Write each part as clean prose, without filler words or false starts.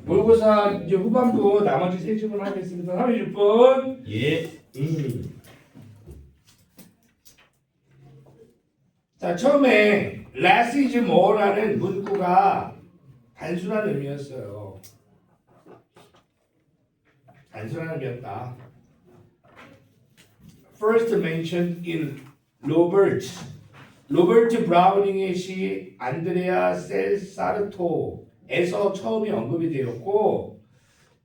모의고사 이제 후반부 나머지 세 질문 하겠습니다. 36분. 예. 자, 처음에 less is more라는 문구가 단순한 의미였어요. 단순한 의미였다. First mentioned in 로버트 브라우닝의 시 안드레아 셀 사르토에서 처음이 언급이 되었고,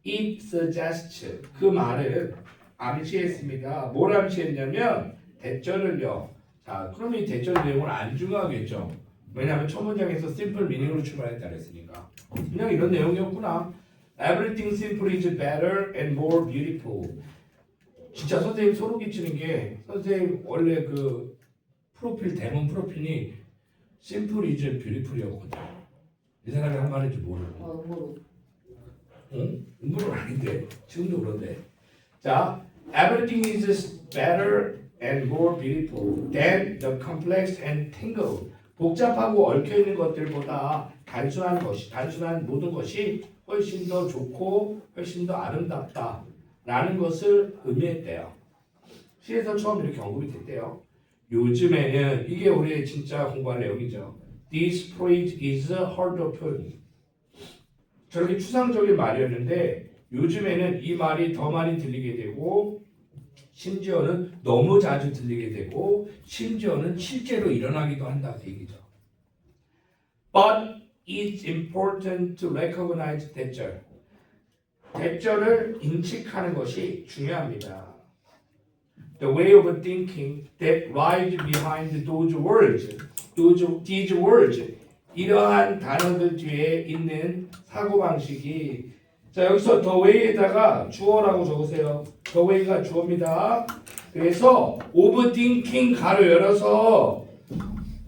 it suggests 그 말은 암시했습니다. 뭘 암시했냐면 대절을요. 자, 그럼 이 대절 내용은 안 중요하겠죠. 왜냐하면 첫 문장에서 simple meaning으로 출발했다 그랬으니까. 그냥 이런 내용이었구나. Everything simple is better and more beautiful. 진짜 선생님 소름 끼치는 게 선생님 원래 그 프로필 대문 프로필이 simple is beautiful이었거든. 이 사람이 한 말인지 모르고. 음모로. 응? 음모는 아닌데 지금도 그런데. 자, everything is better and more beautiful than the complex and tangled. 복잡하고 얽혀 있는 것들보다 단순한 모든 것이 훨씬 더 좋고 훨씬 더 아름답다라는 것을 의미했대요. 시에서 처음 이렇게 언급이 됐대요. 요즘에는 이게 우리 진짜 공부할 내용이죠. This phrase is heard of. 저렇게 추상적인 말이었는데 요즘에는 이 말이 더 많이 들리게 되고 심지어는 너무 자주 들리게 되고 심지어는 실제로 일어나기도 한다 그 얘기죠. But it's important to recognize 대절. 대절을 인식하는 것이 중요합니다. The way of thinking that lies behind these words. 이러한 단어들 뒤에 있는 사고방식이 자 여기서 the way에다가 주어라고 적으세요. the way가 주어입니다. 그래서 overthinking 가로 열어서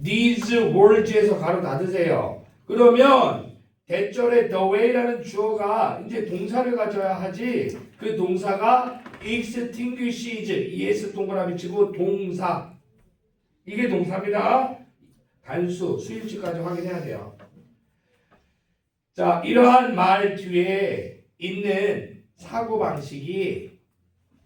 these words에서 가로 닫으세요. 그러면 대절의 the way라는 주어가 이제 동사를 가져야 하지 그 동사가 extinguishes es 동그라미 치고 동사 이게 동사입니다. 단수 수일치까지 확인해야 돼요. 자 이러한 말 뒤에 있는 사고방식이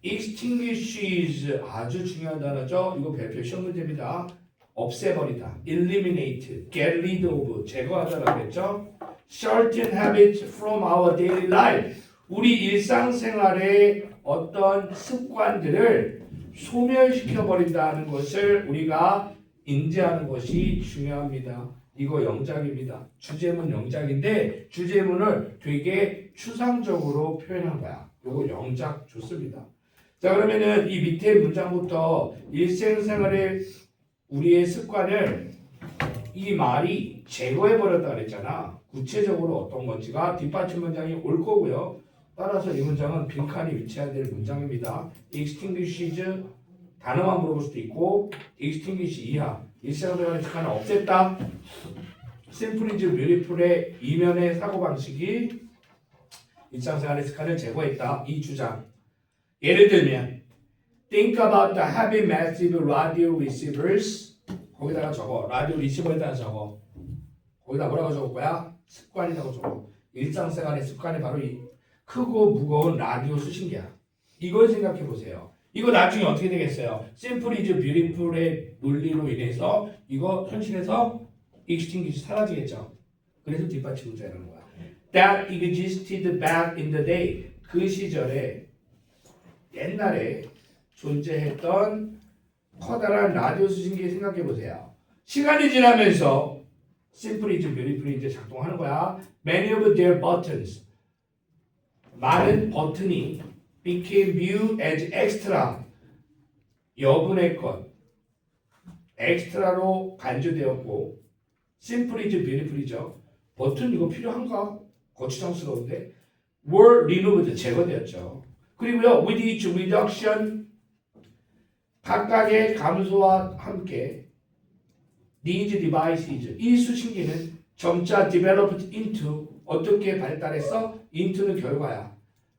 extinguishes 아주 중요한 단어죠. 이거 별표 시험 문제입니다. 없애버리다, eliminate, get rid of, 제거하다라고 했죠. certain habits from our daily life, 우리 일상생활의 어떤 습관들을 소멸시켜버린다는 것을 우리가 인지하는 것이 중요합니다. 이거 영작입니다. 주제문 영작인데 주제문을 되게 추상적으로 표현한 거야. 이거 영작 좋습니다. 자 그러면은 이 밑에 문장부터 일생생활의 우리의 습관을 이 말이 제거해버렸다 그랬잖아. 구체적으로 어떤 건지가 뒷받침 문장이 올 거고요. 따라서 이 문장은 빈칸이 위치해야 될 문장입니다. extinguishes 단어만 물어볼 수도 있고 extinguish 이하 일상생활의 습관을 없앴다. simple is beautiful의 이면의 사고방식이 일상생활의 습관을 제거했다. 이 주장. 예를 들면 think about the heavy massive radio receivers 거기다가 적어. 라디오 리시버에다가 적어. 거기다 뭐라고 적을 거야? 습관이라고 적어. 일상생활의 습관이 바로 이 크고 무거운 라디오 수신기야. 이걸 생각해 보세요. 이거 나중에 어떻게 되겠어요? simple is beautiful의 논리로 인해서 이거 현실에서 extinguish 사라지겠죠. 그래서 뒷받침 문제라는 거야. That existed back in the day. 그 시절에 옛날에 존재했던 커다란 라디오 수신기 생각해 보세요. 시간이 지나면서 simple is beautiful 이제 작동하는 거야. Many of their buttons 많은 버튼이 became viewed as extra 여분의 것 엑스트라로 간주되었고 simple is beautiful이죠. 버튼 이거 필요한가? 거추장스러운데 were removed 제거되었죠. 그리고요 with each reduction 각각의 감소와 함께 these devices 이 수신기는 점차 developed into 어떻게 발달했어? into는 결과야.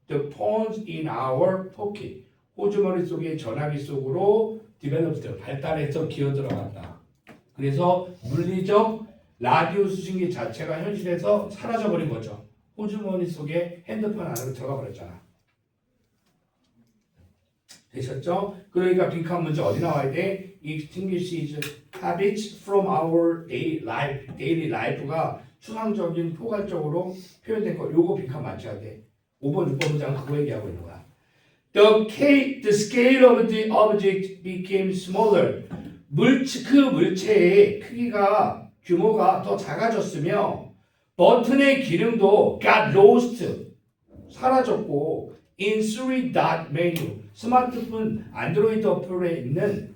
The phones in our pocket 호주머니 속의 전화기 속으로 developed 발달해서 기어 들어간다. 그래서 물리적 라디오 수신기 자체가 현실에서 사라져버린 거죠. 호주머니 속에 핸드폰 안으로 들어가 버렸잖아. 되셨죠? 그러니까 빈칸 문제 어디 나와야 돼? Extinguishes habits from our daily life. daily life가 추상적인 포괄적으로 표현된 거. 요거 빈칸 맞춰야 돼. 5번, 6번 문장은 그거 얘기하고 있는 거야. The scale of the object became smaller. 그 물체의 크기가 규모가 더 작아졌으며 버튼의 기능도 got lost 사라졌고 in 3-dot menu 스마트폰 안드로이드 어플에 있는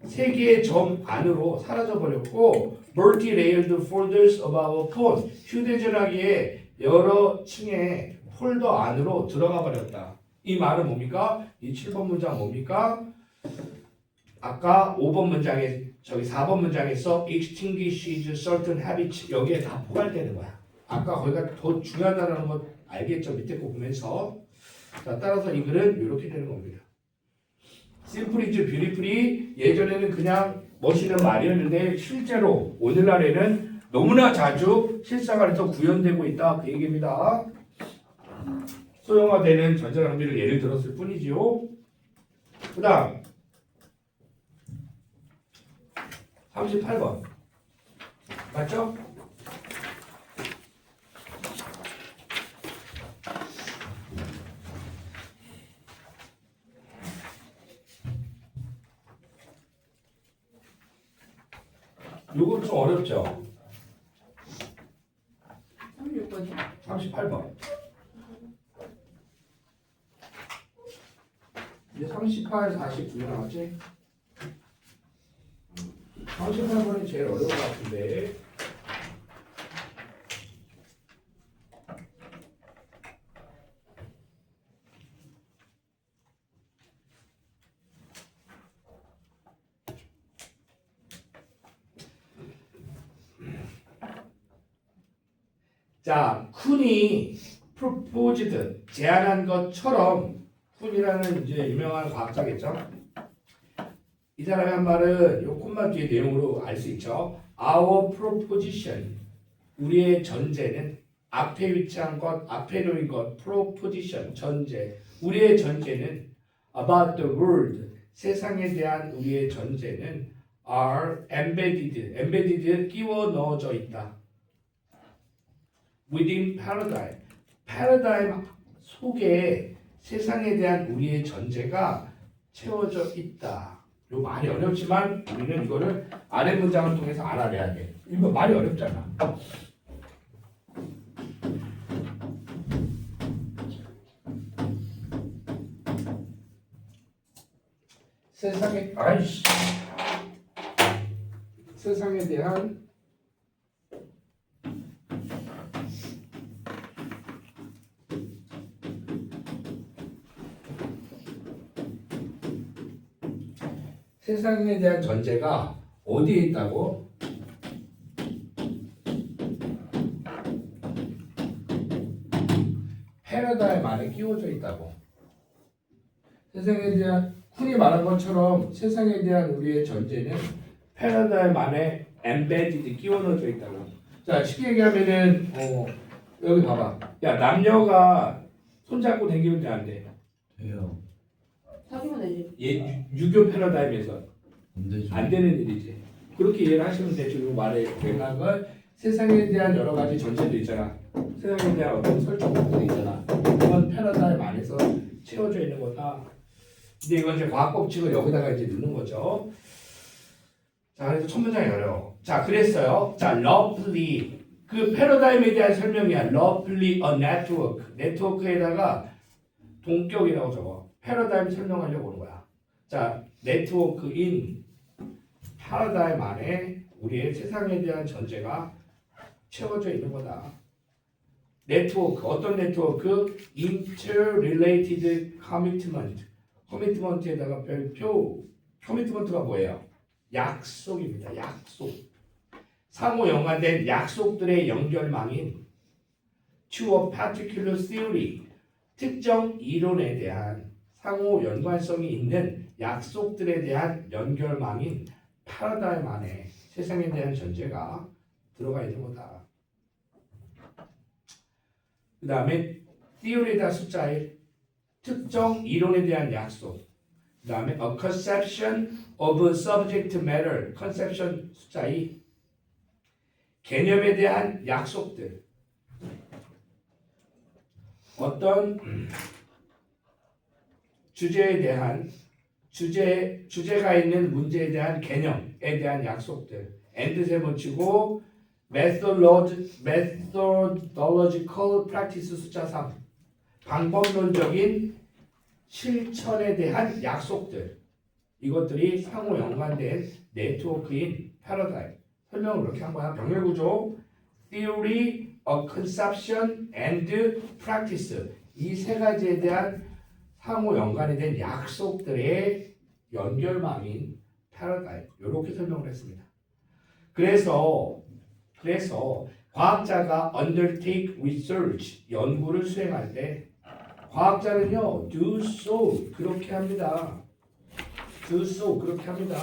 3개의 점 안으로 사라져버렸고 multi-layered folders of our phone 휴대전화기에 여러 층의 폴더 안으로 들어가 버렸다. 이 말은 뭡니까? 이 7번 문장 뭡니까? 아까 5번 문장에 저기 4번 문장에서 extinguishes certain habits 여기에 다 포괄되는 거야. 아까 거기가 더 중요하다는 거 알겠죠? 밑에 거 보면서 자, 따라서 이 글은 이렇게 되는 겁니다. Simple is beautifully 예전에는 그냥 멋있는 말이었는데 실제로 오늘날에는 너무나 자주 실생활에서 구현되고 있다 그 얘기입니다. 소형화되는 전자장비를 예를 들었을 뿐이지요. 그 다음 38번 맞죠? 요거 좀 어렵죠? 36번이요? 38번 이제 38, 49 나왔지? 38번이 제일 어려운 것 같은데 자, 쿤이 proposed 제안한 것처럼 쿤이라는 이제 유명한 과학자겠죠? 이 사람이 한 말은 요 콤마 뒤에 내용으로 알 수 있죠. Our proposition 우리의 전제는 앞에 위치한 것, 앞에 놓인 것, proposition 전제 우리의 전제는 about the world 세상에 대한 우리의 전제는 are embedded 끼워 넣어져 있다. within paradigm 속에 세상에 대한 우리의 전제가 채워져 있다. 요 말이 어렵지만 우리는 이거를 아래 문장을 통해서 알아내야 돼. 이거 말이 어렵잖아. 세상에 대한 세상에 대한 전제가 어디에 있다고? 패러다임 안에 끼워져 있다고. 세상에 대한 쿤이 말한 것처럼 세상에 대한 우리의 전제는 패러다임 안에 embedded 끼워 넣어져 있다고. 자, 쉽게 얘기하면은 여기 봐봐. 야, 남녀가 손잡고 다니면 돼, 안 돼? 돼요. 사귀면 되지. 유교 패러다임에서 안 되죠. 안 되는 일이지. 그렇게 이해를 하시면 되죠. 이 말에 대한 건 세상에 대한 여러 가지 전제도 있잖아. 세상에 대한 어떤 설정도 있잖아. 그건 패러다임 안에서 채워져 있는 거다. 근데 이건 이제 과학 법칙을 여기다가 이제 넣는 거죠. 자, 그래서 첫 문장이 어려워. 자, 그랬어요. 자, roughly 그 패러다임에 대한 설명이야. roughly a network. 네트워크에다가 동격이라고 적어. 패러다임 설명하려고 오는 거야. 자, 네트워크인 패러다임 안에 우리의 세상에 대한 전제가 채워져 있는 거다. 네트워크, 어떤 네트워크? Interrelated commitment. 커미트먼트에다가 별표. 커미트먼트가 뭐예요? 약속입니다. 약속. 상호 연관된 약속들의 연결망인 to a particular theory. 특정 이론에 대한 상호 연관성이 있는 약속들에 대한 연결망인 패러다임 안에 세상에 대한 전제가 들어가 있는 거다. 그 다음에 theory에다 숫자 1, 특정 이론에 대한 약속. 그 다음에 a conception of a subject matter, conception 숫자 2, 개념에 대한 약속들. 어떤 주제에 대한 주제가 있는 문제에 대한 개념에 대한 약속들. and 세 번치고 methodological practice 숫자 3. 방법론적인 실천에 대한 약속들. 이것들이 상호 연관된 네트워크인 패러다임. 설명을 그렇게 한 거야. 병렬 구조, theory, a conception, and practice. 이 세 가지에 대한 상호 연관이 된 약속들의 연결망인 패러다임. 이렇게 설명을 했습니다. 그래서 과학자가 undertake research, 연구를 수행할 때 과학자는요, do so 그렇게 합니다. do so 그렇게 합니다.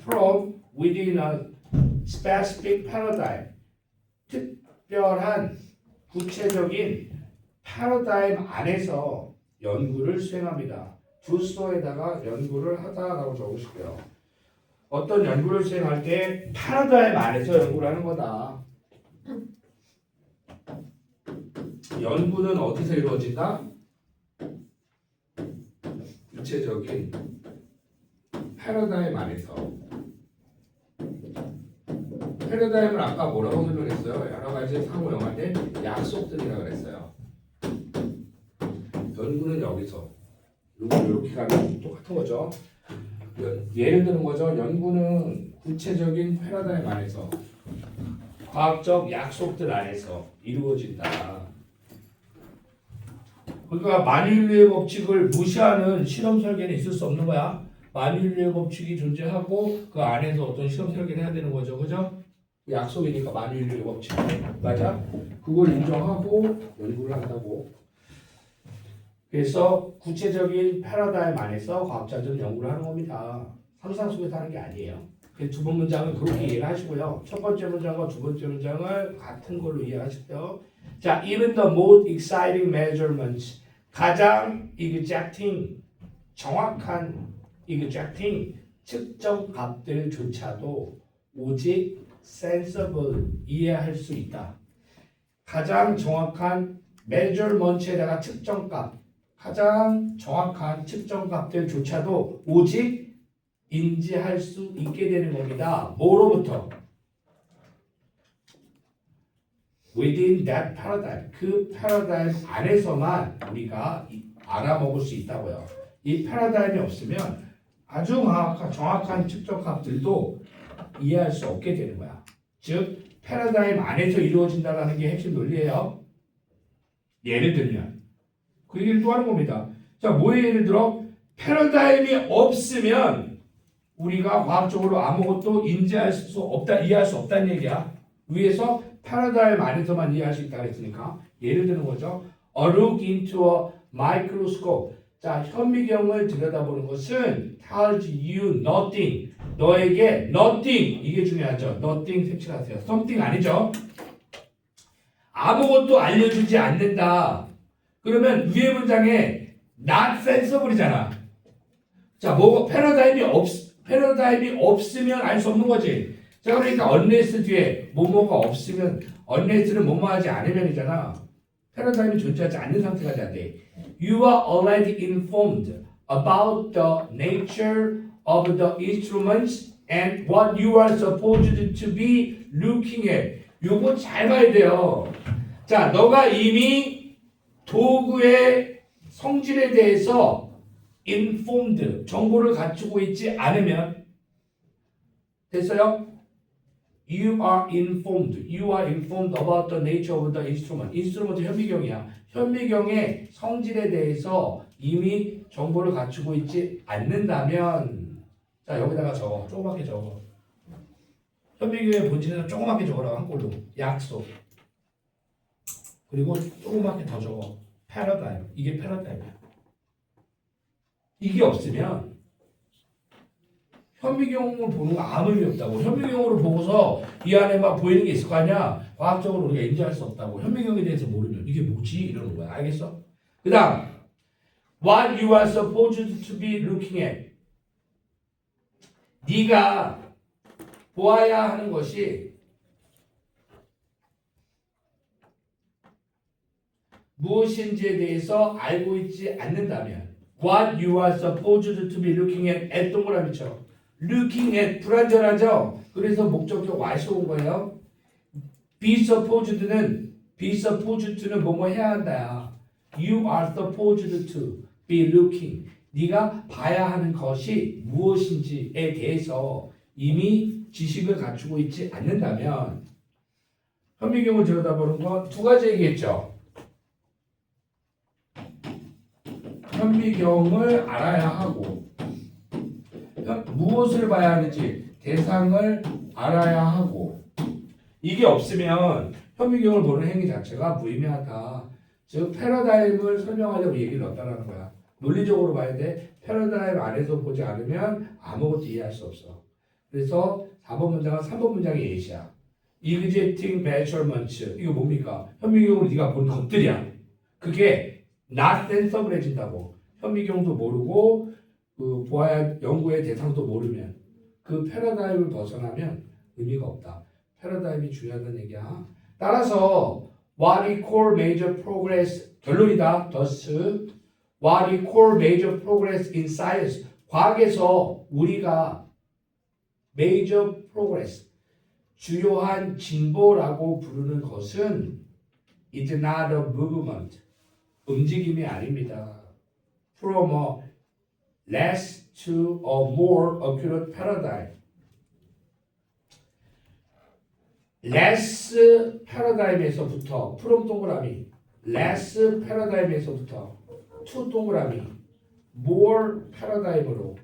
from within a specific paradigm, 특별한 구체적인 패러다임 안에서 연구를 수행합니다. do so에다가 연구를 하다라고 적으시고요. 어떤 연구를 수행할 때 패러다임 안에서 연구를 하는 거다. 연구는 어디서 이루어진다? 구체적인 패러다임 안에서. 패러다임을 아까 뭐라고 설명했어요? 여러 가지 상호 연관된 약속들이라고 그랬어요. 연구는 여기서 이렇게 가면 똑같은 거죠. 예를 드는 거죠. 연구는 구체적인 패러다임 안에서 과학적 약속들 안에서 이루어진다. 그러니까 만유인류의 법칙을 무시하는 실험 설계는 있을 수 없는 거야. 만유인류의 법칙이 존재하고 그 안에서 어떤 실험 설계를 해야 되는 거죠. 그죠? 약속이니까 만유인류의 법칙. 맞아? 그걸 인정하고 연구를 한다고. 그래서 구체적인 패러다임 안에서 과학자들은 연구를 하는 겁니다. 상상 속에서 하는 게 아니에요. 두 번 문장은 그렇게 이해를 하시고요. 첫 번째 문장과 두 번째 문장을 같은 걸로 이해하시고요. 자, even the most exciting measurements, 가장 exacting, 정확한 exacting 측정 값들조차도 오직 sensible, 이해할 수 있다. 가장 정확한 measurement에다가 측정값, 가장 정확한 측정값들조차도 오직 인지할 수 있게 되는 겁니다. 뭐로부터? Within that paradigm, 그 패러다임 안에서만 우리가 알아먹을 수 있다고요. 이 패러다임이 없으면 아주 정확한 측정값들도 이해할 수 없게 되는 거야. 즉, 패러다임 안에서 이루어진다는 게 핵심 논리예요. 예를 들면 그 얘기를 또 하는 겁니다. 자, 뭐에 예를 들어? 패러다임이 없으면 우리가 과학적으로 아무것도 인지할 수 없다, 이해할 수 없다는 얘기야. 위에서 패러다임 안에서만 이해할 수 있다고 했으니까 예를 드는 거죠. A look into a microscope. 자, 현미경을 들여다보는 것은 tells you nothing. 너에게 nothing, 이게 중요하죠. nothing 색칠하세요. something 아니죠. 아무것도 알려주지 않는다. 그러면 위에 문장에 not sensible이잖아. 자, 뭐가 패러다임이 없으면 알 수 없는 거지. 자, 그러니까 unless 뒤에 뭐뭐가 없으면 unless는 뭐뭐하지 않으면이잖아. 패러다임이 존재하지 않는 상태가 돼야 돼. You are already informed about the nature of the instruments and what you are supposed to be looking at. 요거 잘 봐야 돼요. 자, 너가 이미 도구의 성질에 대해서 informed, 정보를 갖추고 있지 않으면 됐어요? You are informed about the nature of the instrument. instrument 현미경이야. 현미경의 성질에 대해서 이미 정보를 갖추고 있지 않는다면, 자, 여기다가 적어. 조그맣게 적어. 현미경의 본질에서 조그맣게 적어라. 한 걸로. 약속. 그리고 조그맣게 더 적어. 패러다임. 이게 패러다임이야. 이게 없으면 현미경을 보는 거 아무 의미 없다고. 현미경으로 보고서 이 안에 막 보이는 게 있을 거 아니야. 과학적으로 우리가 인지할 수 없다고. 현미경에 대해서 모르면 이게 뭐지? 이러는 거야. 알겠어? 그 다음 What you are supposed to be looking at. 네가 보아야 하는 것이 무엇인지에 대해서 알고 있지 않는다면 What you are supposed to be looking at 동그라미죠. looking at 불완전하죠. 그래서 목적격 what이 온 거예요. be supposed는 뭐뭐 해야 한다야. You are supposed to be looking. 네가 봐야 하는 것이 무엇인지에 대해서 이미 지식을 갖추고 있지 않는다면 현미경을 들여다보는 건 두 가지 얘기했죠. 현미경을 알아야 하고 무엇을 봐야 하는지 대상을 알아야 하고 이게 없으면 현미경을 보는 행위 자체가 무의미하다. 즉 패러다임을 설명하려고 얘기를 넣었다는 거야. 논리적으로 봐야 돼. 패러다임 안에서 보지 않으면 아무것도 이해할 수 없어. 그래서 4번 문장은 3번 문장의 예시야. Exhibiting measurements. 이거 뭡니까? 현미경으로 네가 본 것들이야. 그게 not sensible해진다고. 현미경도 모르고 그 보아야 연구의 대상도 모르면 그 패러다임을 벗어나면 의미가 없다. 패러다임이 중요하다는 얘기야. 따라서 what we call major progress 결론이다. Thus what we call major progress in science 과학에서 우리가 major progress 주요한 진보라고 부르는 것은 is not a movement 움직임이 아닙니다. From a less to a more accurate paradigm. less paradigm에서부터 from 동그라미 less paradigm에서부터 to 동그라미 more paradigm으로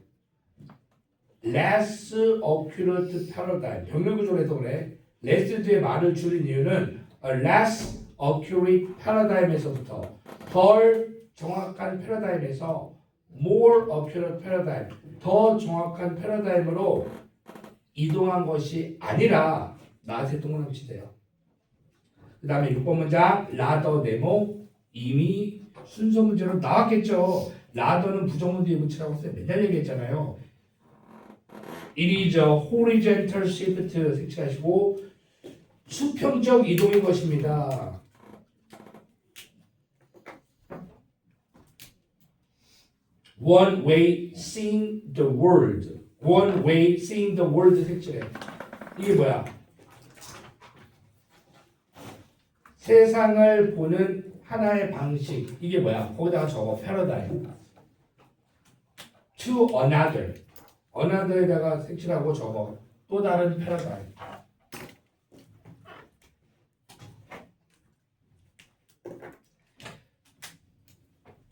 less accurate paradigm 병렬 구조로 해서 그래. less 뒤에 말을 줄인 이유는 a less accurate paradigm에서부터 덜 정확한 패러다임에서 more accurate paradigm 더 정확한 패러다임으로 이동한 것이 아니라 나한테 동그라미 치세요. 그 다음에 6번 문장 라더 네모 이미 순서 문제로 나왔겠죠. 라더는 부정문 뒤에 붙이라고 해서 맨날 얘기했잖아요. It is a horizontal shift 색칠하시고 수평적 이동인 것입니다. One way seeing the world. One way seeing the world 색칠해. 이게 뭐야? 세상을 보는 하나의 방식. 이게 뭐야? 거기다가 적어. 패러다임. To another. another에다가 색칠하고 적어. 또 다른 패러다임.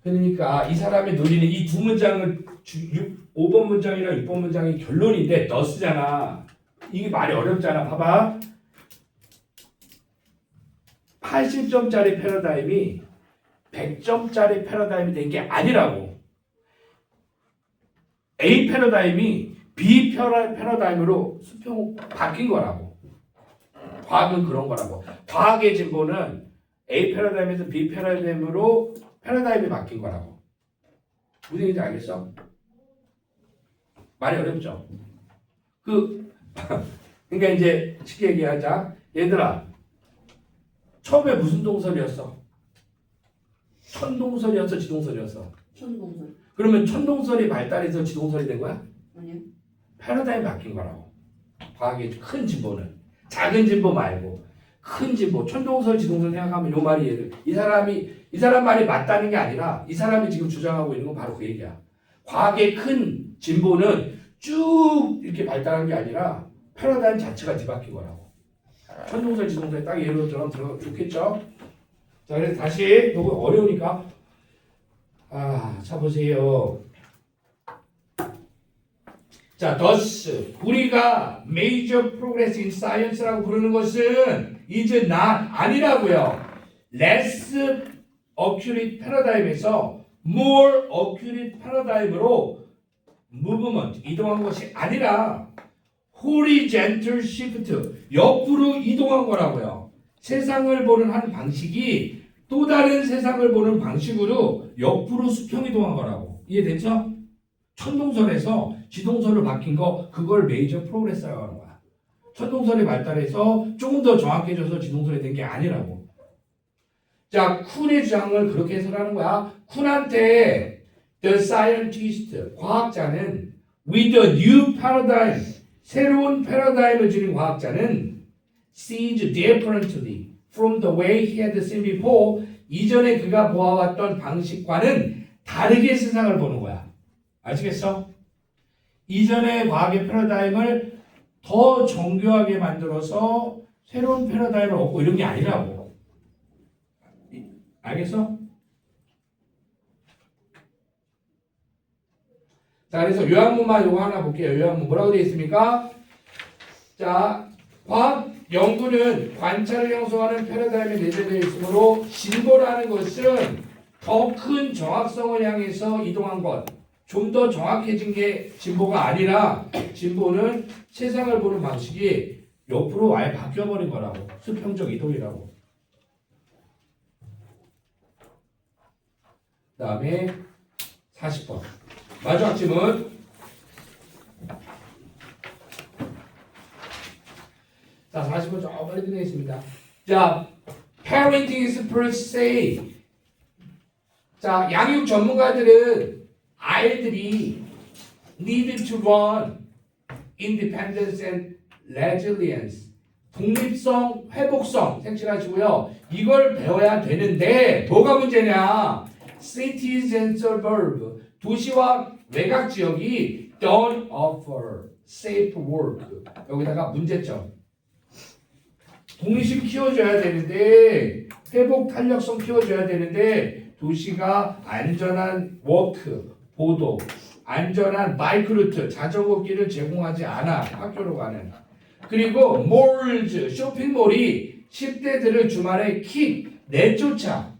그러니까 이 사람의 논리는 이 두 문장을 5번 문장이랑 6번 문장이 결론인데 너스잖아. 이게 말이 어렵잖아. 봐봐. 80점짜리 패러다임이 100점짜리 패러다임이 된 게 아니라고. A 패러다임이 B 패러다임으로 수평 바뀐 거라고. 과학은 그런 거라고. 과학의 진보는 A 패러다임에서 B 패러다임으로 패러다임이 바뀐 거라고. 무슨 얘기인지 알겠어? 말이 어렵죠? 그러니까 이제 쉽게 얘기하자. 얘들아, 처음에 무슨 동설이었어? 천동설이었어? 지동설이었어? 천동설. 그러면 천동설이 발달해서 지동설이 된 거야? 아니요. 패러다임이 바뀐 거라고. 과학의 큰 진보는. 작은 진보 말고 큰 진보. 천동설, 지동설 생각하면 요 말이 이 사람 말이 맞다는 게 아니라 이 사람이 지금 주장하고 있는 건 바로 그 얘기야. 과학의 큰 진보는 쭉 이렇게 발달한 게 아니라 패러다임 자체가 뒤바뀐 거라고. 천동설, 지동설 딱 예로 들어가면 좋겠죠? 자, 그래서 다시 너무 어려우니까 자 보세요. 자, thus 우리가 major progress in science라고 부르는 것은 is not 아니라고요. less accurate paradigm에서 more accurate paradigm으로 movement 이동한 것이 아니라 horizontal shift 옆으로 이동한 거라고요. 세상을 보는 한 방식이 또 다른 세상을 보는 방식으로 옆으로 수평이동한 거라고. 이해됐죠? 천동설에서 지동설로 바뀐 거 그걸 메이저 프로그레스라고 하는 거야. 천동설이 발달해서 조금 더 정확해져서 지동설이 된 게 아니라고. 자, 쿤의 주장을 그렇게 해석하는 거야. 쿤한테 the scientist, 과학자는 with a new paradigm, 새로운 패러다임을 지닌 과학자는 sees differently from the way he had seen before. 이전에 그가 보아왔던 방식과는 다르게 세상을 보는 거야. 아시겠어? 이전의 과학의 패러다임을 더 정교하게 만들어서 새로운 패러다임을 얻고 이런 게 아니라고. 알겠어? 자, 그래서 요한문만 요거 하나 볼게요. 요한문 뭐라고 되어 있습니까? 자, 과학 연구는 관찰을 형성하는 패러다임에 내재되어 있으므로 진보라는 것은 더 큰 정확성을 향해서 이동한 것, 좀 더 정확해진 게 진보가 아니라 진보는 세상을 보는 방식이 옆으로 아예 바뀌어버린 거라고. 수평적 이동이라고. 그 다음에 40번 마지막 질문. 자, 40번 좀 빨리 끝내겠습니다. 자, parenting is per se. 자, 양육 전문가들은 아이들이 need to run independence and resilience. 독립성, 회복성 생각하시고요. 이걸 배워야 되는데 뭐가 문제냐? Cities and suburb, 도시와 외곽 지역이 don't offer safe work. 여기다가 문제점. 독립심 키워줘야 되는데, 회복 탄력성 키워줘야 되는데, 도시가 안전한 워크, 보도, 안전한 바이크 루트, 자전거 길을 제공하지 않아. 학교로 가는. 그리고 몰즈, 쇼핑몰이 10대들을 주말에 킥 내쫓아.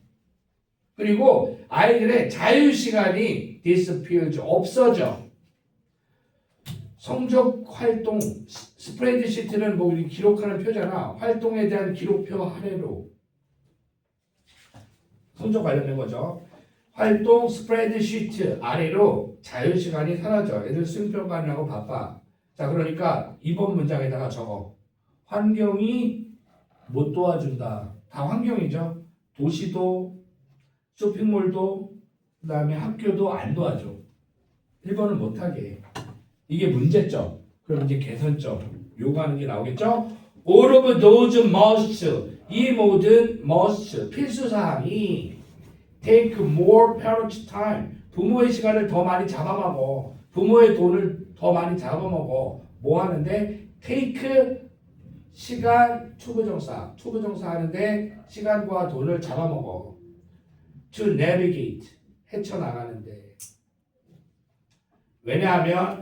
그리고 아이들의 자유시간이 disappears, 없어져. 성적 활동, 스프레드시트는 뭐 기록하는 표잖아. 활동에 대한 기록표 하례로. 성적 관련된 거죠. 활동 스프레드시트 아래로 자유시간이 사라져. 애들 수행평가 하느라고 바빠. 자, 그러니까 이번 문장에다가 적어. 환경이 못 도와준다. 다 환경이죠. 도시도, 쇼핑몰도, 그 다음에 학교도 안 도와줘. 1번은 못하게. 이게 문제점. 그럼 이제 개선점. 요구하는 게 나오겠죠? All of those must. 이 모든 must. 필수사항이 take more parent time. 부모의 시간을 더 많이 잡아먹어. 부모의 돈을 더 많이 잡아먹어. 뭐 하는데? take 시간 투부정사. 투부정사 하는데 시간과 돈을 잡아먹어. to navigate. 헤쳐나가는데. 왜냐하면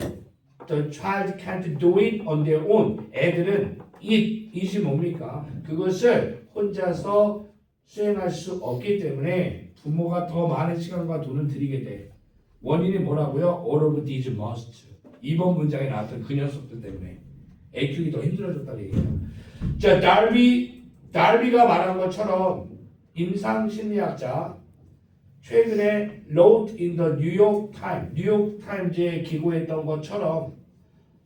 the child can't do it on their own. 애들은 it이 뭡니까? 그것을 혼자서 수행할 수 없기 때문에 부모가 더 많은 시간과 돈을 들이게 돼. 원인이 뭐라고요? All of these must. 이번 문장에 나왔던 그 녀석들 때문에 애 키우기 더 힘들어졌다는 얘기예요. 자, 달비가 말한 것처럼 임상심리학자 최근에 wrote in the New York Times, 뉴욕 타임즈에 기고했던 것처럼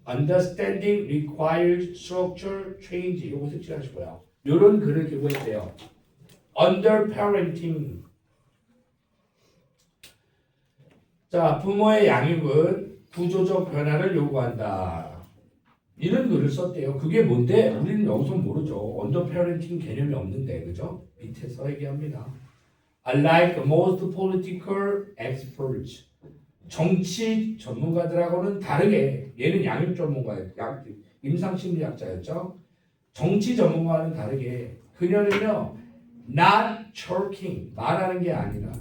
understanding requires structure change. 이거 색칠하시고요. 이런 글을 기고했대요. under parenting. 자, 부모의 양육은 구조적 변화를 요구한다. 이런 글을 썼대요. 그게 뭔데? 우리는 여기서 모르죠. under parenting 개념이 없는데, 그죠? 밑에서 얘기합니다. Unlike most political experts, 정치 전문가들하고는 다르게, 얘는 양육 전문가예요. 임상심리학자였죠. 정치 전문가와는 다르게 그녀는요, not talking, 말하는 게 아니라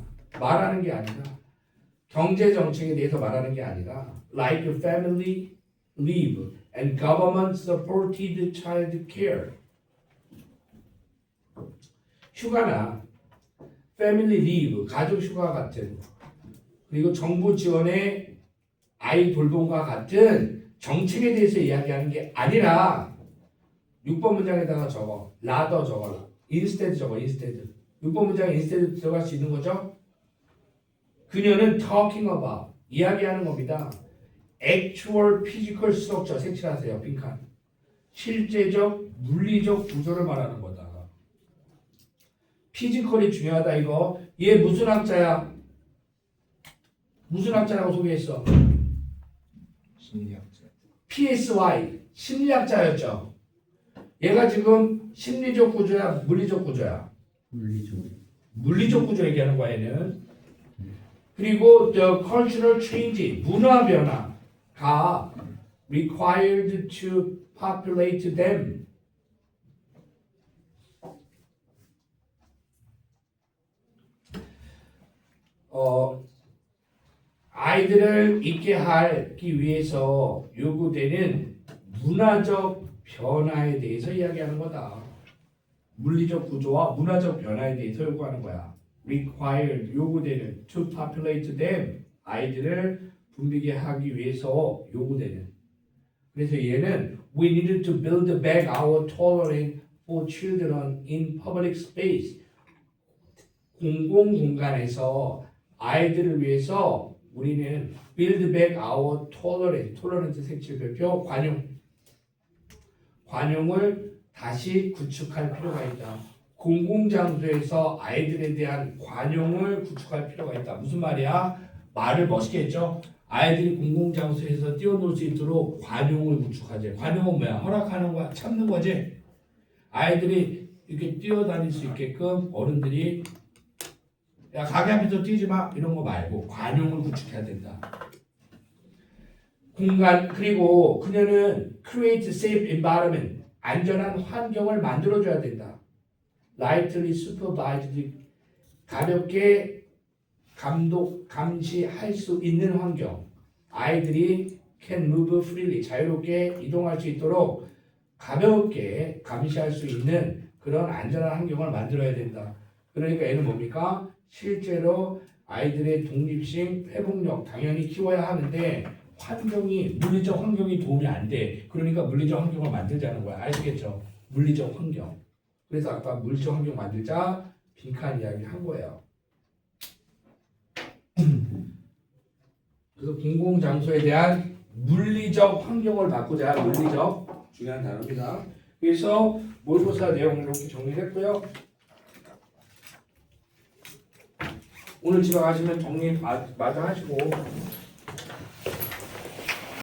경제 정책에 대해서 말하는 게 아니라 like family leave and government supported child care. 휴가나 패밀리 리브, 가족 휴가 같은, 그리고 정부 지원의 아이 돌봄과 같은 정책에 대해서 이야기하는 게 아니라 6번 문장에다가 적어. 라더 적어라. instead 적어 instead. 6번 문장에 instead 들어갈 수 있는 거죠. 그녀는 talking about 이야기하는 겁니다. actual physical structure 색칠하세요. 빈칸. 실제적 물리적 구조를 말하는 거다. 피지컬이 중요하다 이거. 얘 무슨 학자야? 무슨 학자라고 소개했어? 심리학자. PSY 심리학자였죠. 얘가 지금 심리적 구조야, 물리적 구조야? 물리적. 물리적 구조 얘기하는 거야 얘는. 그리고 the cultural change 문화 변화가 required to populate them. 아이들을 있게 하기 위해서 요구되는 문화적 변화에 대해서 이야기하는 거다. 물리적 구조와 문화적 변화에 대해서 요구하는 거야. required 요구되는 to populate them 아이들을 붐비게 하기 위해서 요구되는. 그래서 얘는 we need to build back our tolerance for children in public space. 공공 공간에서 아이들을 위해서 우리는 build back our tolerance 색칠 별표 관용을 다시 구축할 필요가 있다. 공공장소에서 아이들에 대한 관용을 구축할 필요가 있다. 무슨 말이야? 말을 멋있게 했죠. 아이들이 공공장소에서 뛰어놀 수 있도록 관용을 구축하지. 관용은 뭐야? 허락하는 거야. 참는 거지. 아이들이 이렇게 뛰어다닐 수 있게끔 어른들이 야 가게 앞에서 뛰지 마 이런 거 말고 관용을 구축해야 된다. 공간 그리고 그녀는 create safe environment 안전한 환경을 만들어줘야 된다. lightly supervised 가볍게 감시할 수 있는 환경. 아이들이 can move freely 자유롭게 이동할 수 있도록 가볍게 감시할 수 있는 그런 안전한 환경을 만들어야 된다. 그러니까 얘는 뭡니까? 실제로 아이들의 독립심, 회복력 당연히 키워야 하는데 환경이 물리적 환경이 도움이 안 돼. 그러니까 물리적 환경을 만들자는 거야. 아시겠죠? 물리적 환경. 그래서 아까 물리적 환경 만들자 빈칸 이야기 한 거예요. 그래서 공공장소에 대한 물리적 환경을 바꾸자. 물리적 중요한 단어입니다. 그래서 모의고사 내용 이렇게 정리했고요. 오늘 집에 가시면 정리 마저 하시고